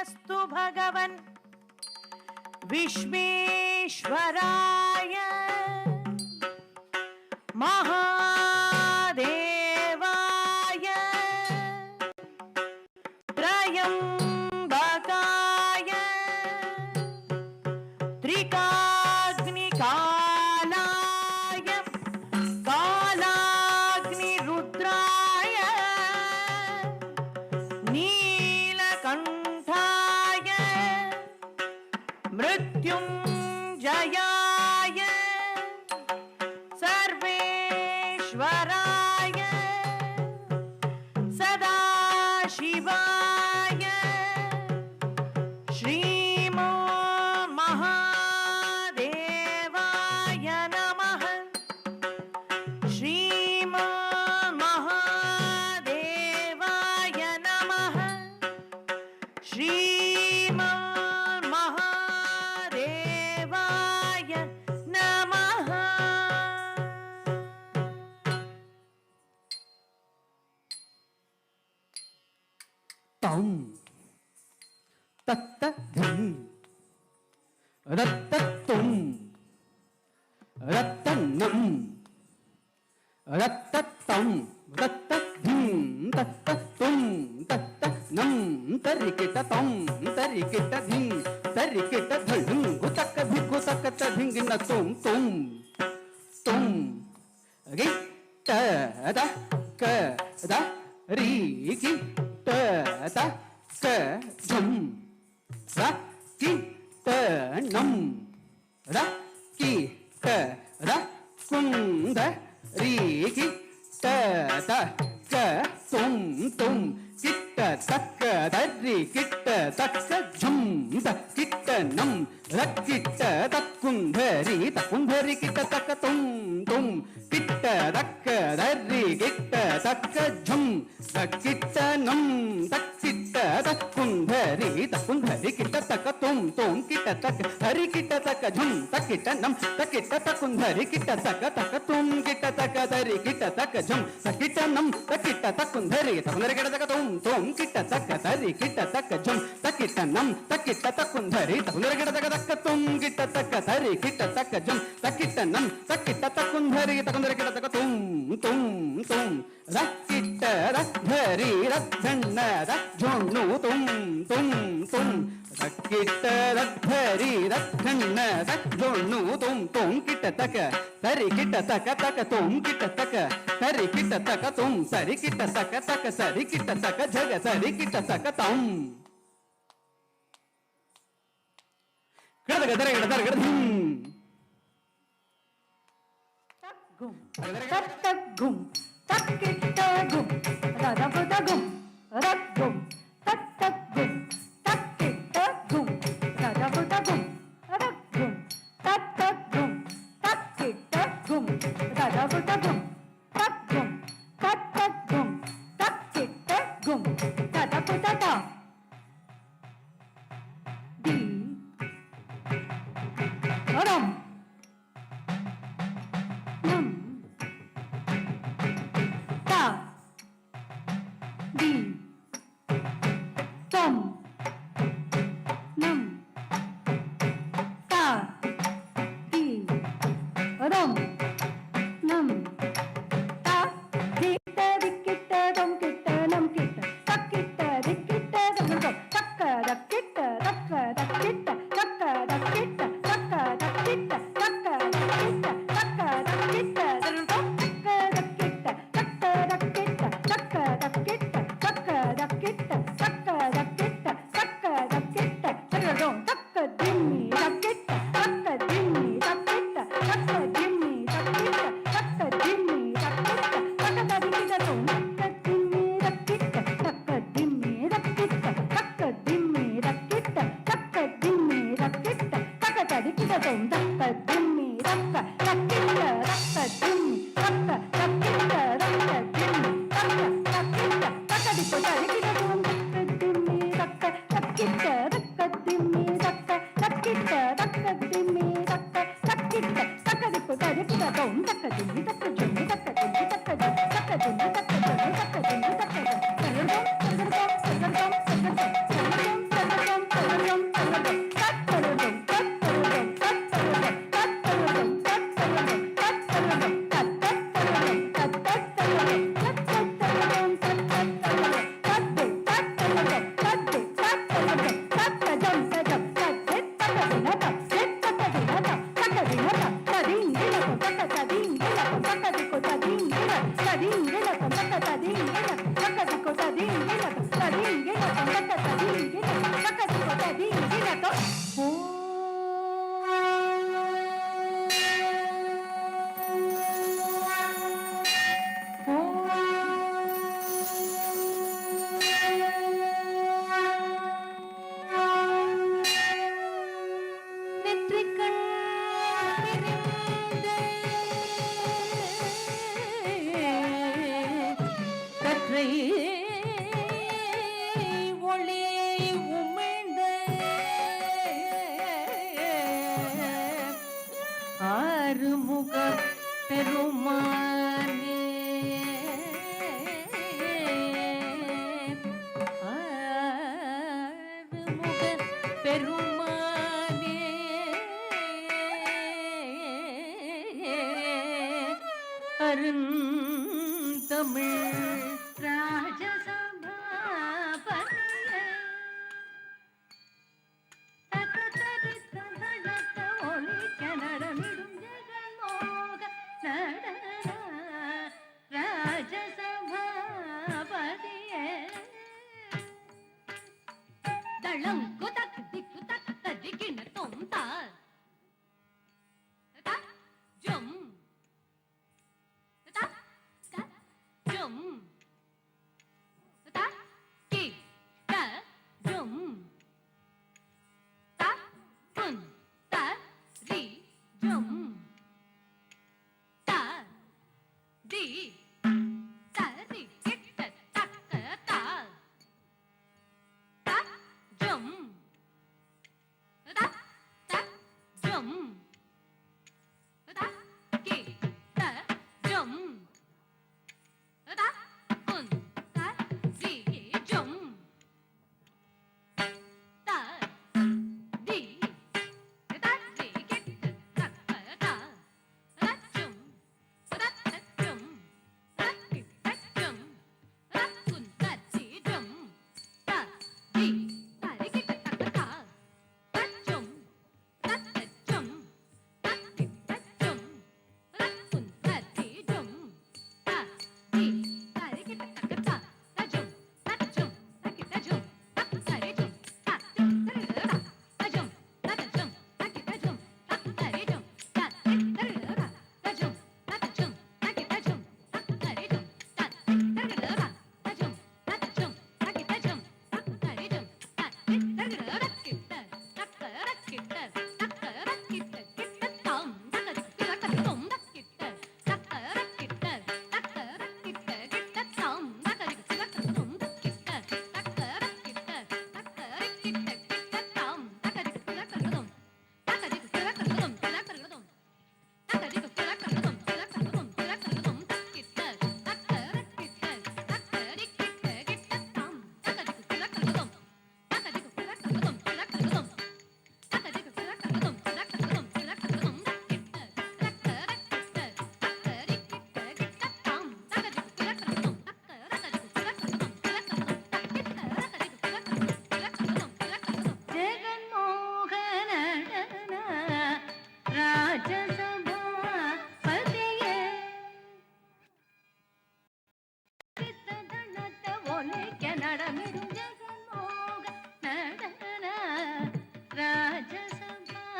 अस्तु भगवन् विश्वेश्वराय महादेवाय त्रयंबकाय त्रिकाग्निकालाय कालाग्निरुद्राय नीलकण्ठाय मृत्युञ्जयाय सर्वेश्वराय सदाशिवाय श्रीमन्महादेवाय नमः श्रीमन्महादेवाय नमः श्रीमन्महादेवाय नमः तं तत्तधिं रत्तत्तुं रत्तन्नं रत्तत्तं रत्तधिं तत्तत्तुं तत्तनं तरिकिटतं तरिकिटधिं तरिकिटधं गुतकधिगुतकतधिंगिन तुं तुं तुं गिट्टद कद रीकि த க ஜம் ர கி த நம் ர கி த ர குந்த ரீ கி த த க தும் தும் கிட்ட தக்க தரி கிட்ட தக்க ஜம் த கிட்ட நம் ர கிட்ட தக்குந்தரி தக்குந்தரி கிட்ட தக்க தும் தும் கிட்ட தக்க தரி கிட்ட தக்க ஜம் தக்கிட்ட நம் தக்கிட்ட தக்குந்தரி தக்குந்தரி கிட்ட தக்க தும் தும் கிட்ட தக்க ஹரி கிட்ட தக்க ஜம் தக்கிட்ட நம் தக்கிட்ட தக்குந்தரி கிட்ட தக்க தக்க தும் கிட்ட தக்க தரி கிட்ட தக்க ஜம் தக்கிட்ட நம் தக்கிட்ட தக்குந்தரி தக்குந்தரி கிட்ட தக்க தும் தும் கிட்ட தக்க தரி கிட்ட தக்க ஜம் தக்கிட்ட நம் தக்கிட்ட தக்குந்தரி தக்குந்தரி கிட்ட தக்க தக்க தும் கிட்ட தக்க தரி கிட்ட தக்க ஜம் தக்கிட்ட நம் தக்கிட்ட தக்குந்தரி தக்குந்தரி கிட்ட தக்க தும் தும் தும் ரக்கிட்ட ரத்தரி ரத்தண்ண ரஜொண்ணு தும் தும் தும் ரக்கிட்ட ரத்தரி ரத்தண்ண ரஜொண்ணு தும் தும் கிட்ட தக்க தரி கிட்ட தக்க தக்க தும் கிட்ட தக்க தரி கிட்ட தக்க தும் சரி கிட்ட தக்க தக்க சரி கிட்ட தக்க ஜக சரி கிட்ட தக்க தம் கிடதக தர கிடதர கிடதும் தக்கும் தத்தக்கும் தக்கிட்டகும் ரதபுதகும் ரக்கும் தத்தக்கும் தக்கிட்டகும் ரதபுதகும் ரக்கும் தத்தக்கும் தக்கிட்டகும் ரதபுதகும் ரக்கும் தத்தக்கும் தக்கிட்டகும் ரதபுததா தி ரம் நம் ta di tom nam ta di ram nam ta kitta dikitta dom kitta nam kitta takitta dikitta dom dom takka dakitta takka dakitta takka dakitta takka dakitta takka dakitta takka dakitta dom dom takka dakitta takka dakitta takka dakitta takka dakitta takka dakitta takka dakitta dom dom takka dimmi dakitta takka dimmi dakitta takka dimmi dakitta takka dimmi dakitta takka dakitta dom takka dimmi dakitta takka dimmi dakitta takka dimmi dakitta ஆறுமுக பெருமானே ஆறுமுக பெருமானே அருந்தமிழ்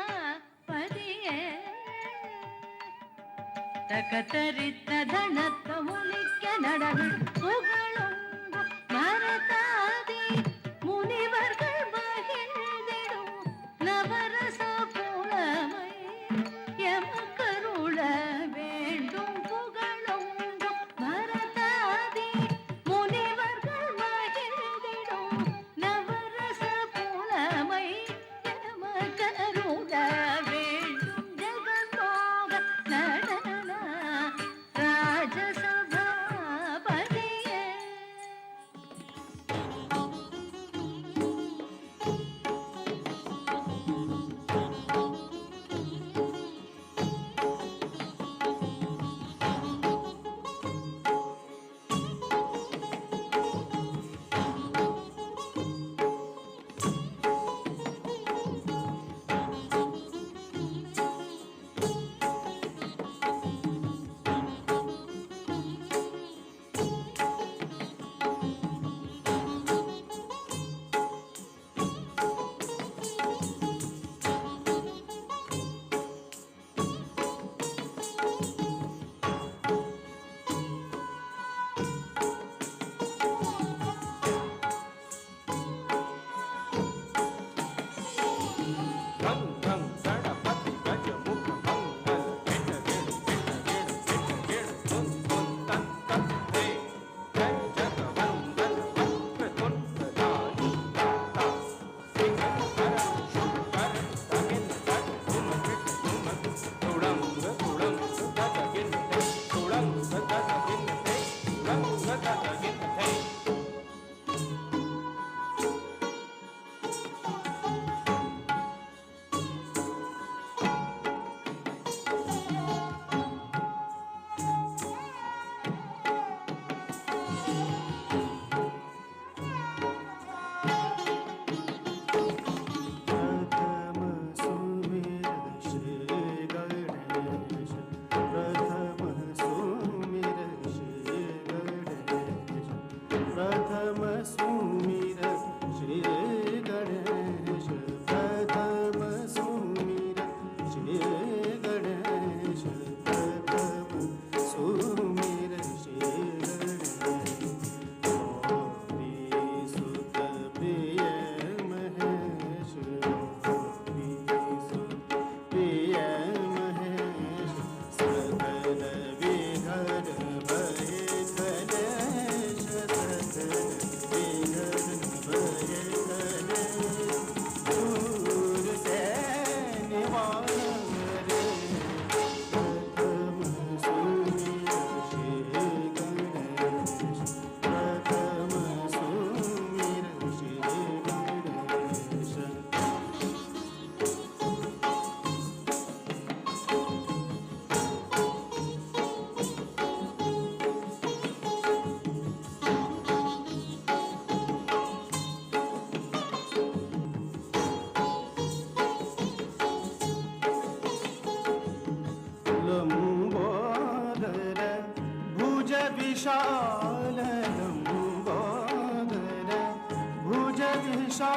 ராஜசபாபதியே ತಕತರಿತ ಧಣತ ಮುಲಿಕ நடவில் புகழுங்கு மரதாதி முனிவர்கள் மகிழ்ந்திடும் நவரச புலமை எமக்கருள வேண்டும் புகழுங்கு மரதாதி முனிவர்கள் மகிழ்ந்திடும் நவரச புலமை எமக்கருள வேண்டும் ஜெகன்மோக நடன ராஜசபாபதியே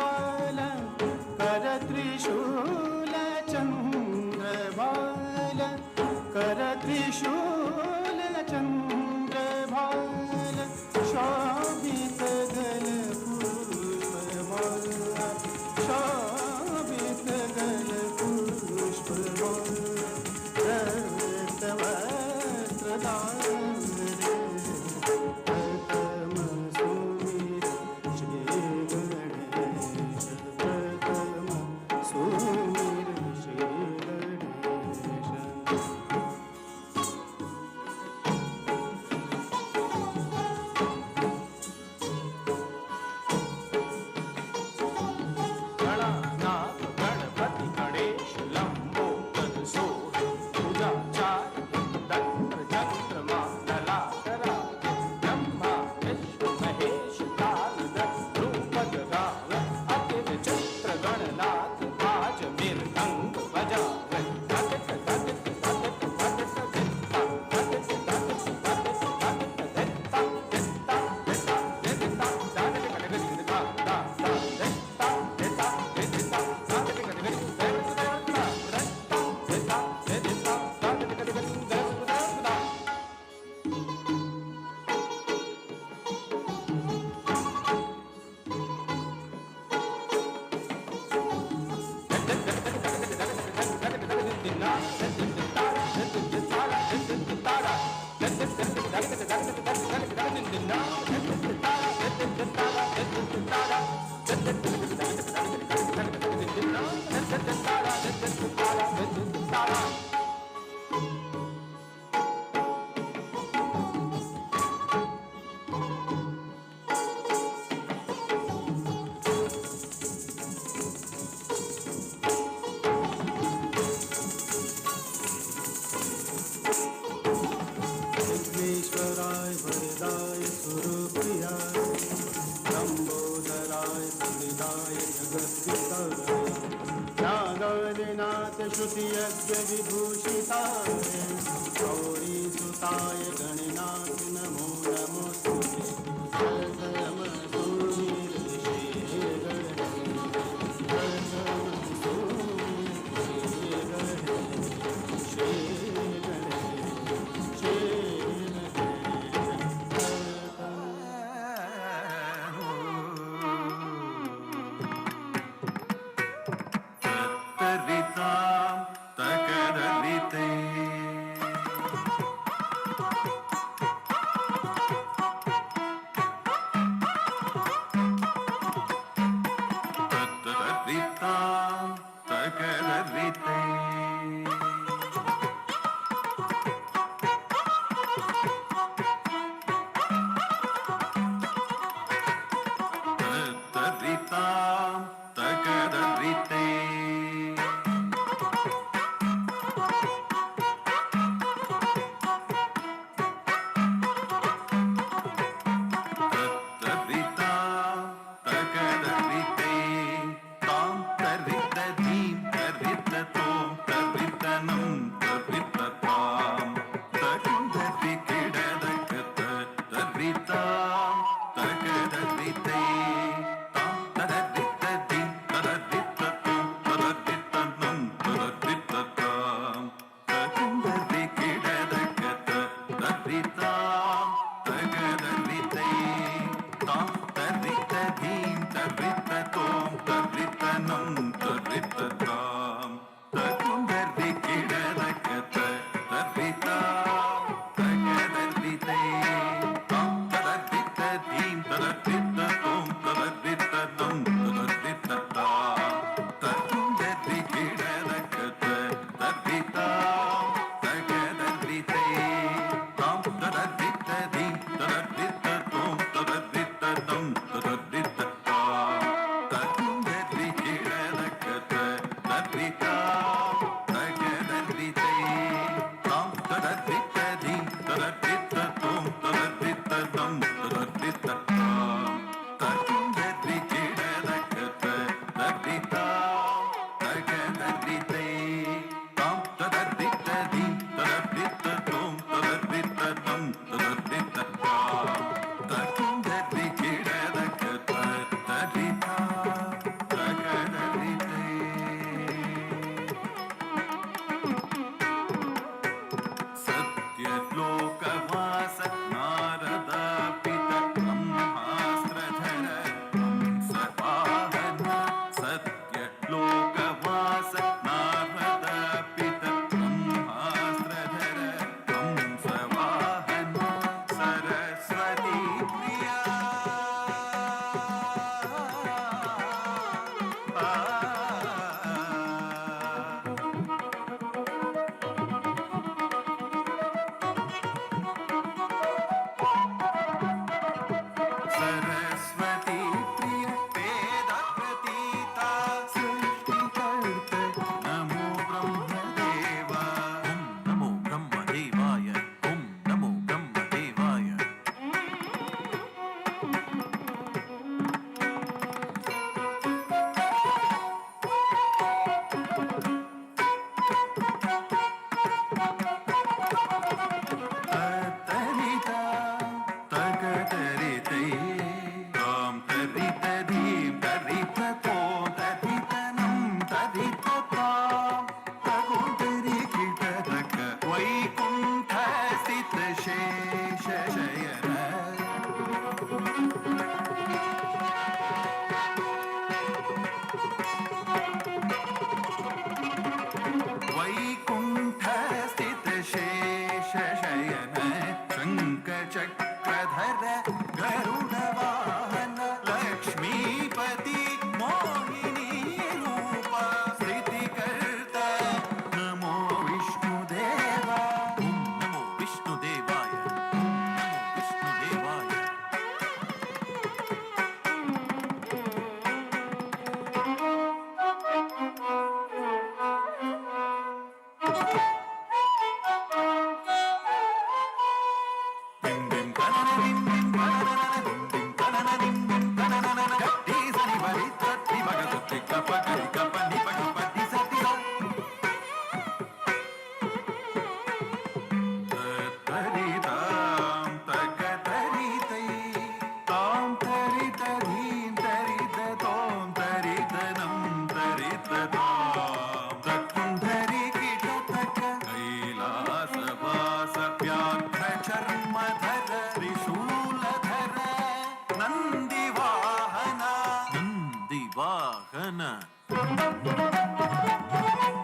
बाल कर त्रिशूल चंद्र बाल कर त्रिशूल चंद्र भाल शोभित गल पुष्पमाल शोभित गल पुष्पमाल विघ्नेश्वराय वरदाय सुरप्रियाय लंबोदराय सुहृदाय जगत्पिताय नागादिनाथ श्रुतियज्ञ विभूषिताय गौरीसुताय गणनाथ नमो नमोस्तुते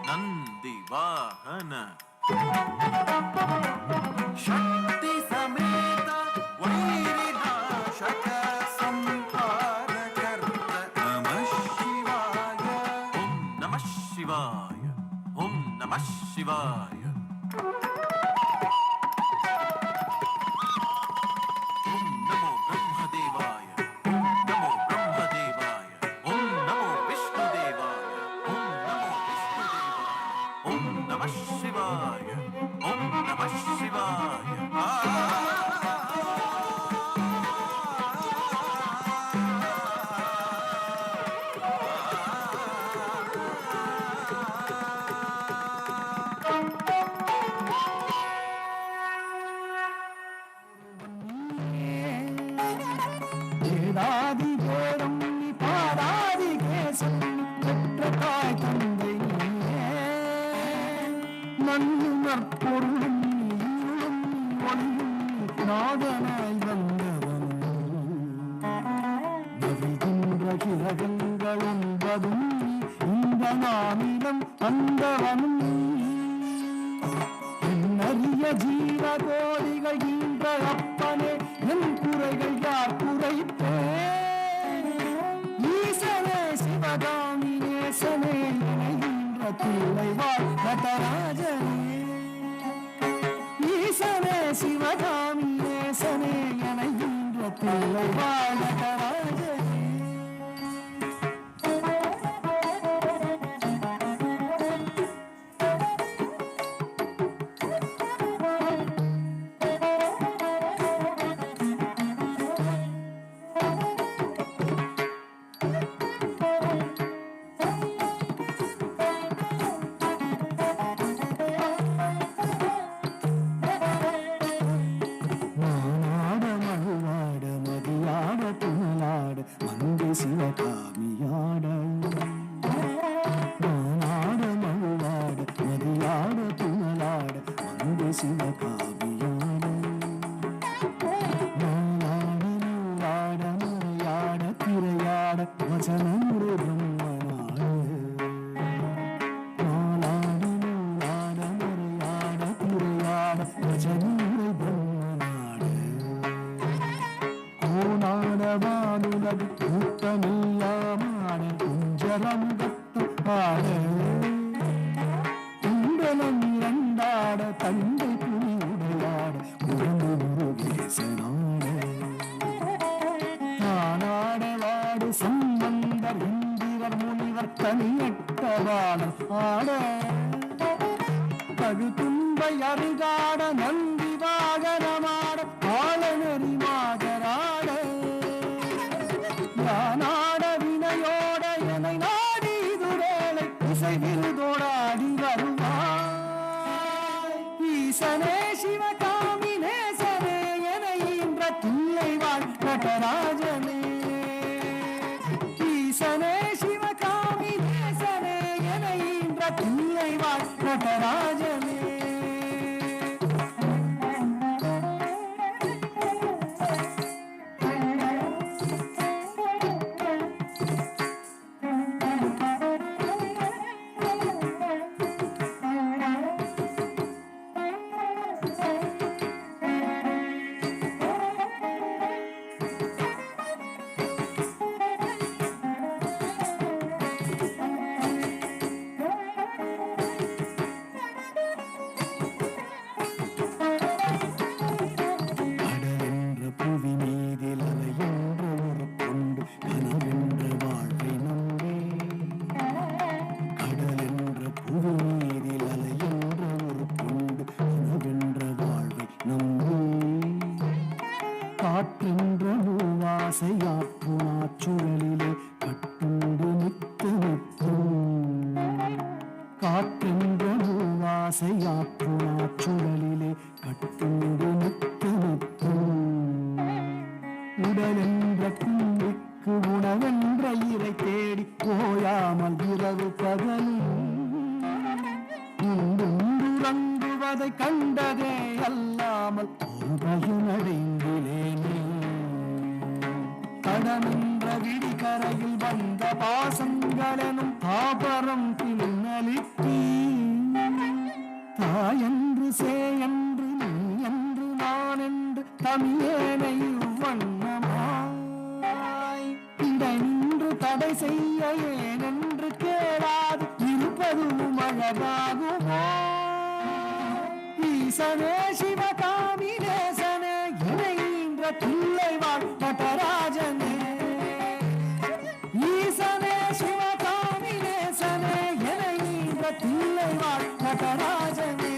ನಂದಿ ವಾಹನ ಶಕ್ತಿ ಸಮೇತ ವೈರಿನಾಶಕ ಸಂಹಾರಕರ್ತ ನಮಃ ಶಿವಾಯ ಓಂ ನಮಃ ಶಿವಾಯ ಓಂ ನಮಃ ಶಿವಾಯ ಓಂ ನಮೋ ಬ್ರಹ್ಮದೇವಾಯ ಓಂ ನಮೋ ಬ್ರಹ್ಮದೇವಾಯ ಓಂ ನಮೋ ವಿಷ್ಣುದೇವಾಯ ಓಂ ನಮೋ ವಿಷ್ಣುದೇವಾಯ ಓಂ ನಮಃ ಶಿವಾಯ ಓಂ ನಮಃ ಶಿವಾಯ வேதாதி வேதம் நீ பாடாதி கேசம் பெற்ற தாய் தந்தை நீயே நன்னு நற்பொருளும் நீயும் ஒன்றும் நாதனாய் வந்தவன் நவிகின்ற கிரகங்கள் என்பதும் இந்த நாமிலம் வந்தவனும் என்னறிய ஜீவ கோடிகள் ஈன்ற அப்பனே என் குறைகள் யார் குறைப்பேன் ஈசனே சிவகாமி நேசனே இணைகின்ற பிள்ளை வாழ் நடராஜனே ஈசனே சிவகாமி நேசனே இணைகின்ற பிள்ளை வாழ் நடராஜனே மானாட மழுவாட மதியாட துணலாட மங்கை சிவகாமியாட மானாட மழுவாட மதியாட துணலாட மங்கை சிவகாமியாட மானாட நூலாட முறையாட திரையாட வசனமுறை பிரம்மனாட மானாட நூலாட முறையாட திரையாட வசனமுறை பிரம்மனாட கோனாட வானுலகு கூட்டமில்லாமாட குஞ்சரமுகத்து ஆட குண்டலம் இரண்டாட தந்தை புலி உடையாட குழந்தை முருகேசனாட தானாட வாடு சம்பந்தர் இந்திரர் முனிவர் தனியட்டவாளர் ஆட பகு துன்பை அருகாட நந்தி வாகனமாட ஆளநெறி மாதராட நானாட வினையோட என்னை நாடி இதுவேளை இசைவில் தோடாடி வருவாய் ஈசனே சிவகாமி நேசனே என ஈன்ற தில்லை வாழ் நடராஜனே ஈசனே சிவகாமி நேசனே என ஈன்ற தில்லை வாழ் நடராஜனே காற்றென்ற மூவாசையாற்றுணாச்சுழலிலே கட்டுண்டு முத்தமுத்தும் உடலென்ற கும்பிக்கு உணவென்ற இறை தேடி போயாமல் இரவு பகலும் உண்டுறங்குவதை கண்டதே அல்லாமல் ஒரு பயனடைந்திலேனே கடமென்ற விடிகரையில் வந்த பாசங்களெனும் தாபரம் பின்னலிட்டி தாயென்று சேயென்று நீ என்று நான் என்று தமிழேனை வண்ணமாய் இடை நின்று தடை செய்ய ஏனென்று கேளாது இருப்பதும் அழகாகுமோ ஈசனே சிவகாமி நேசனே இணைகின்ற பிள்ளை நடராஜனே ஈசனே சிவகாமி நேசனே இணைகின்ற பிள்ளை நடராஜனே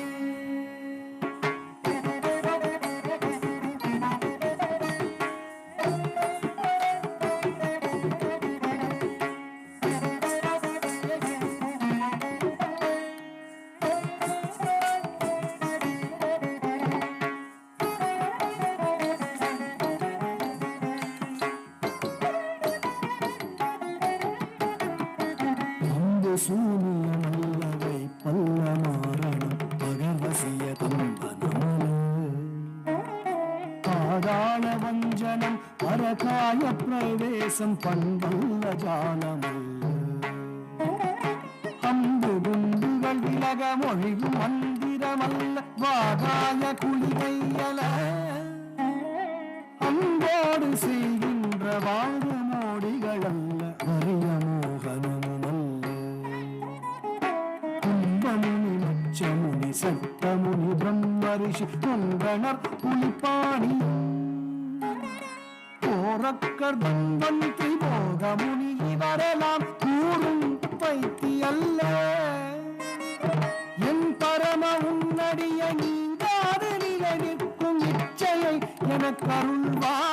சூனியமல்லவை பல்லமாரணம் பகவசிய தம்பனமல பாதாள வஞ்சனம் பரகாய பிரவேசம் பண்பல்ல ஜாலமல்ல அம்பு குண்டுகள் விலக மொழியும் மந்திரமல்ல வாகாய குளிகையல அம்போடு செய்கின்ற வாழ்வு மோடிகளல்ல அரிய மோகனமுமல்ல கும்பமுனி மச்சமுனி சட்டமுனி பிரம்மரிஷி பொங்கணர் புலிப்பாணி போரக்கர் தந்தந்தி போகமுனி இவரெல்லாம் கூறும் பைத்தியல்ல என் பரம உன்னடிய நீங்காது நிலை நிற்கும் இச்சையை எனக்கருள்வாய்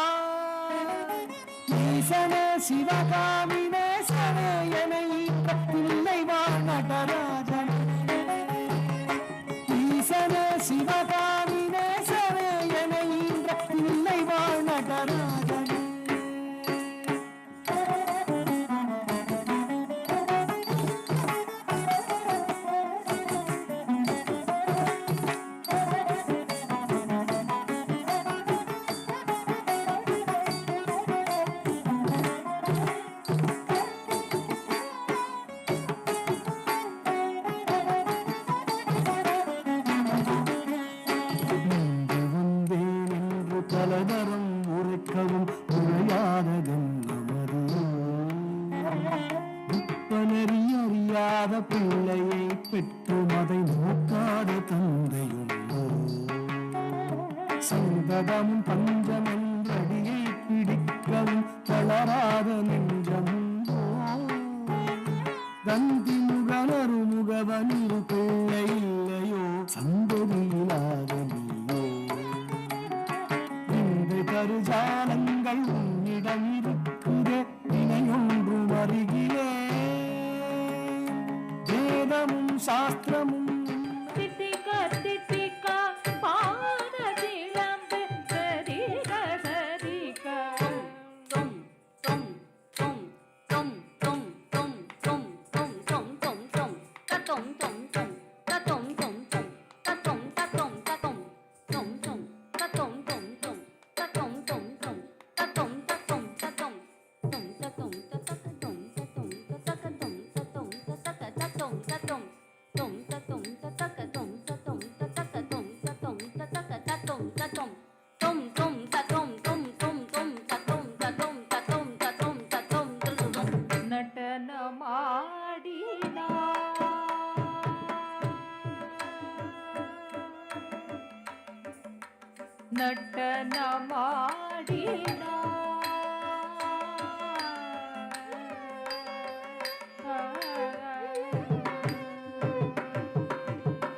ஈசனே சிவகாமி நேசனே என பிள்ளை நடராஜன் ஈசனே சிவகாமி நேசனே என பிள்ளை நடராஜன் பலதரம் உரைக்கவும் உரையாததென்னமது புத்தனறியாத பிள்ளையை பெற்றும் அதை நோக்காத தந்தையுள்ளோ சந்ததமும் பஞ்சம் என்றடியை பிடிக்கவும் தளராத நெஞ்சமுண்டோ கந்தி முகனரு முகவனிரு பிள்ளை இல்லையோ சந்ததியிலாத நீயோ கருஜாலங்கள் உன்னிடம் இருக்குதே வினையொன்றும் அருகிலே வேதமும் சாஸ்திரமும் ನಟನ ಮಾಡಿನ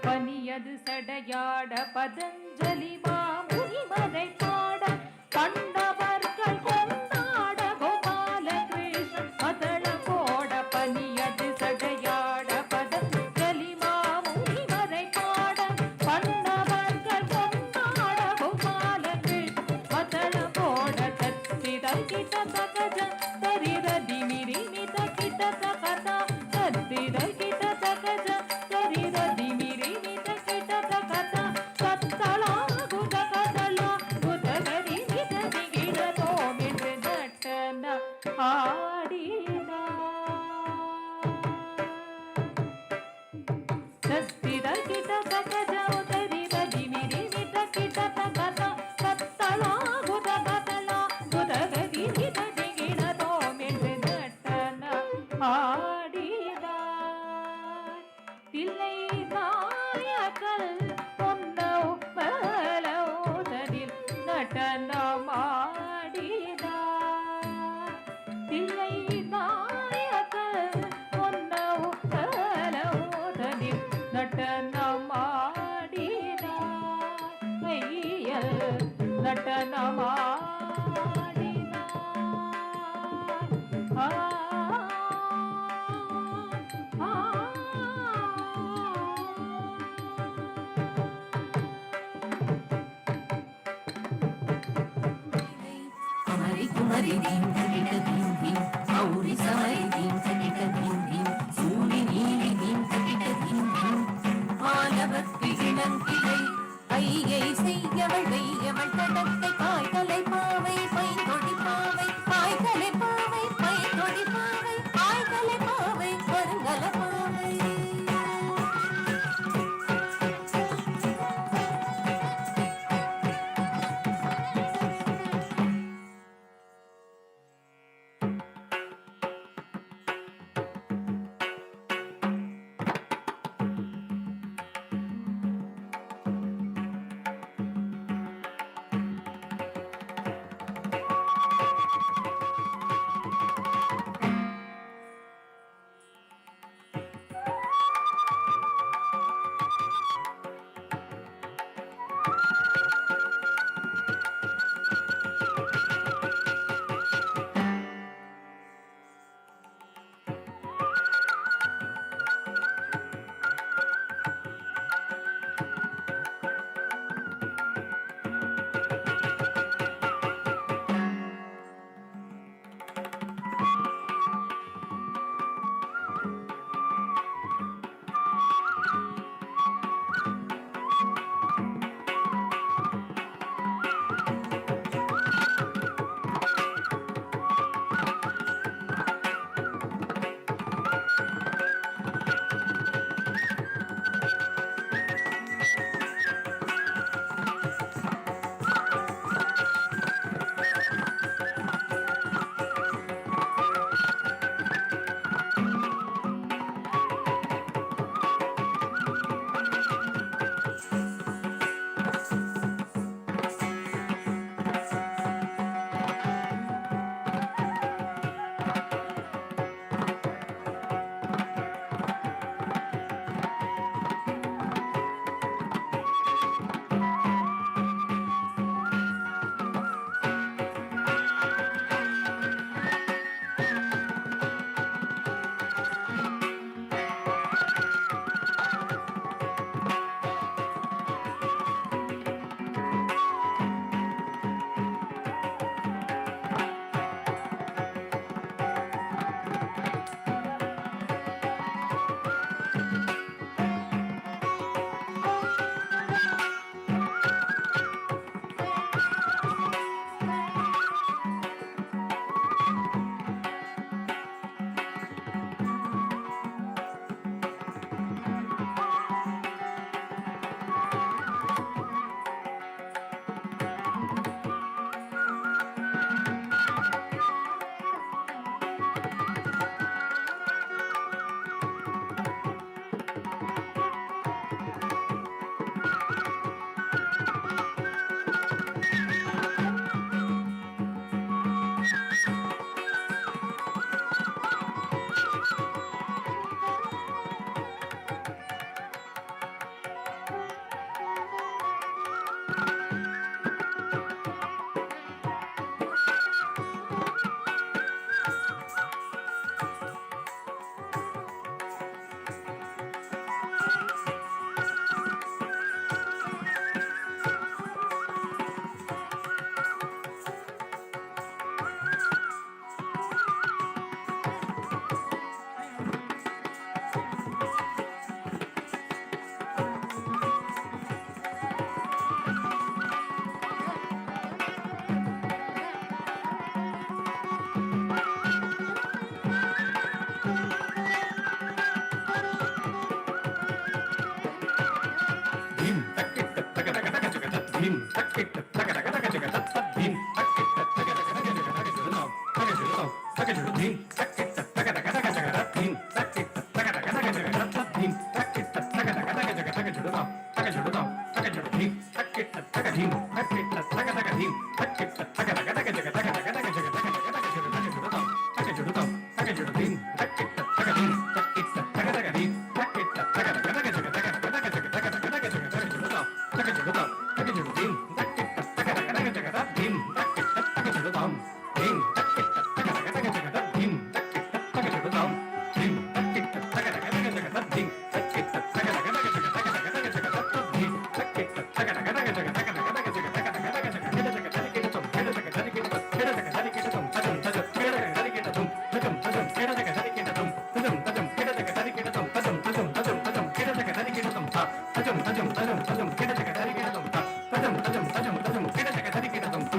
பனியது சடையாட பதஞ்சலி மாமுனி மறை பாட கண்டவர்கள் கொண்டாட கோபால கிருஷ்ணன் மதள போட பனியது சடையாட பதஞ்சலி தத்திர கிட்ட தகஜ தரிர திமிரி நித கிட்ட தகத தத்தளா குத கதலா குதகரி நித திகிட தோமென்று நட்டன ஆடினா தத்திர கிட்ட தகஜ தரிர திமிரி நித கிட்ட தகத தத்தளா குத கதலா குதகரி நித திகிட தோமென்று நட்டன ஆடினார் Thillai நாயகல் பொன்னோதனில் நடனமாடினார் Thillai நாயகல் பொன்னோதனில் நடனமாடினார் ஐயல் நடனமாடினார் Kumari kumari dim takita dim dim, auri samari dim takita dim dim, suri neeli dim takita dim dim. ஆலவத்து Ilangilai ஐயை செய்யவள் வெய்யவள் தடத்தை பாய்தலை பாவை பைந்தொடி பாவை பாய்தலை பாவை பைந்தொடி பாவை பாய்தலை பாவை கருங்கல பாவை.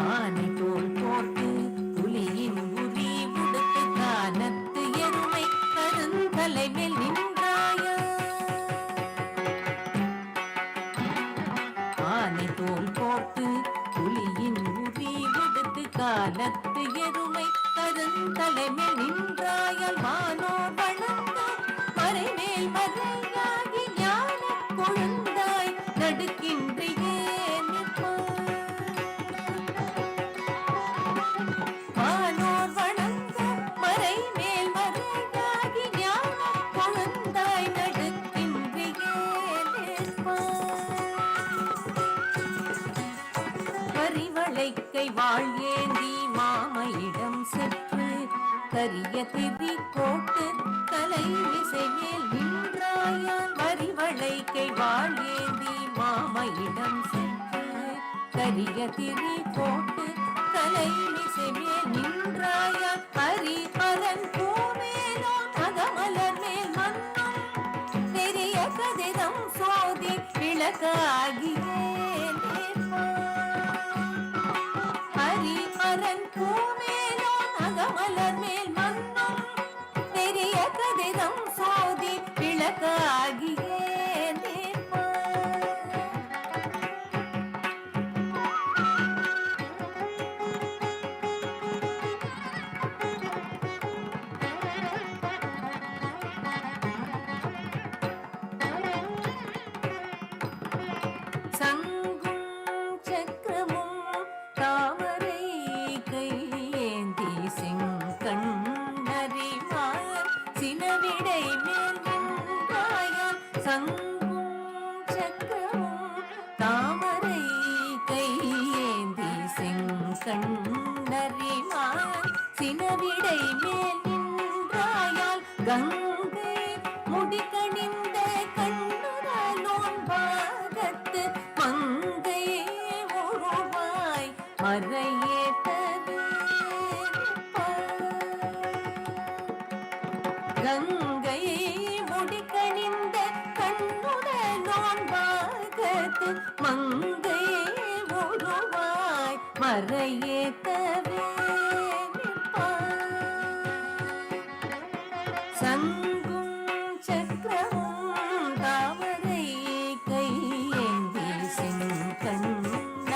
ஆனை தோல் போர்த்து புலியின் உரி உடுத்து கானத்து எருமை கருந்தலை மேல் நின்றாயா ஆனை தோல் போர்த்து புலியின் உரி உடுத்து கானத்து எருமை கருந்தலை மேல் நின்றாயால் மானோ வணங்க மறைமேல் மறையாகி ஞான கொழுந்தாய் நடுக்கின்றியே மானோர் வணங்க மறை மேல் மறையாகி ஞான கொழுந்தாய் நடுக்கின்றியே கரிவளைக்கை வாழ் ஏந்தி மாமையிடம் சென்று கரிய திரி கோட்டு கலை விசை மேல் நின்றாயால் வரிவளைக்கை வாழ் ஏந்தி மாமையிடம் சென்று கரிய திரி கோட்டு கலை விசை மேல் நின்றாயால் ஹரி பரன் பூமேலோ மகமலர் மேல் மன்னும் பெரிய கதிரம் சோதி விளக்காகியே ஹரி பரன் பூமேலோ மகமலர் மேல் மன்னும் பெரிய கதிரம் சோதி விளக்காகியே சங்கும் சக்கரமும் தாமரை கையேந்தி செங்கண்ணறிவார் சினவிடை மேல் நின்றாயால் சங்கும் சக்கரமும் தாமரை கையேந்தி செங்கண்ணறிவார் சினவிடை மேல் நின்றாயால் கங்கை முடிகணிந்த கண்ணுதலோன் பாகத்து மங்கை உருவாய் மறையேத்தது கங்கை முடிகணிந்த கண்ணுதலோன் பாகத்து மங்கை உருவாய் மறையேத்தவே சங்கும் சக்கரமும் தாமரை கையேந்தி செங்கண்ணறிவார்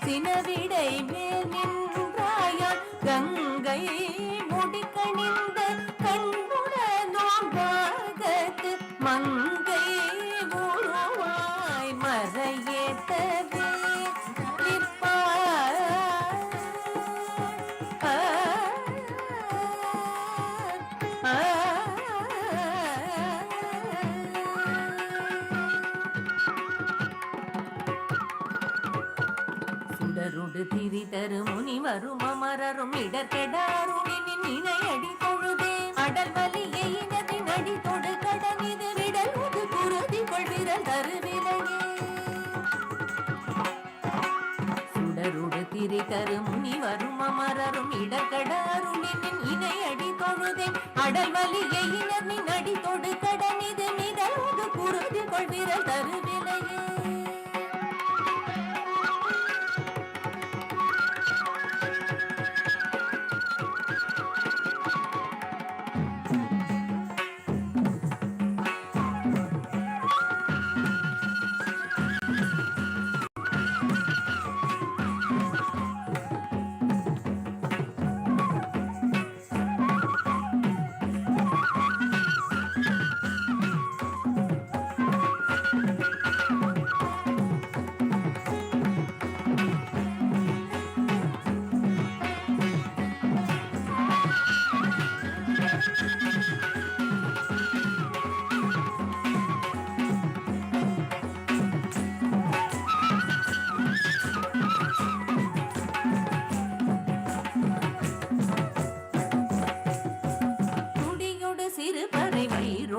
சினவிடை மேல் நின்றாயால் கங்கை முடிகணிந்த கண்ணுடனோம் பாகத்து மங்கை உருவாய் மறையேத்தவே சுடருடு திரி தரு முனிவரும் அமரரும் இடர்கெடாருளின் இணையடி தொழுதே அடல் வலியை இனதின் அடி தொடு கடனிது விடல் உது குருதி கொள்விரல் தருவிலையே சுடருடு திரி தரு முனிவரும் அமரரும் இடர்கெடாருளின் இணையடி தொழுதே அடல் வலியை இனதின் அடி தொடு கடனிது விடல் உது குருதி கொள்விரல் தருவிலையே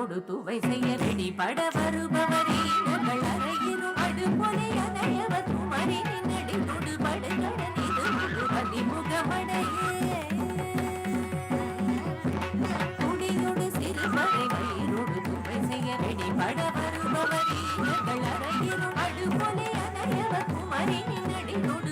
வயிறோடு துவை செய்ய வெடிபட வருபவரே உங்கள் அறையிலும் அடுபொலை அணையவ குமரி நடினொடு படுகடன் இது அதிமுகமடையே குடியொடு சிறுபடை வயிறோடு துவை செய்ய வெடிபட வருபவரே உங்கள் அறையிலும் அடுபொலை அணையவ குமரி நடினொடு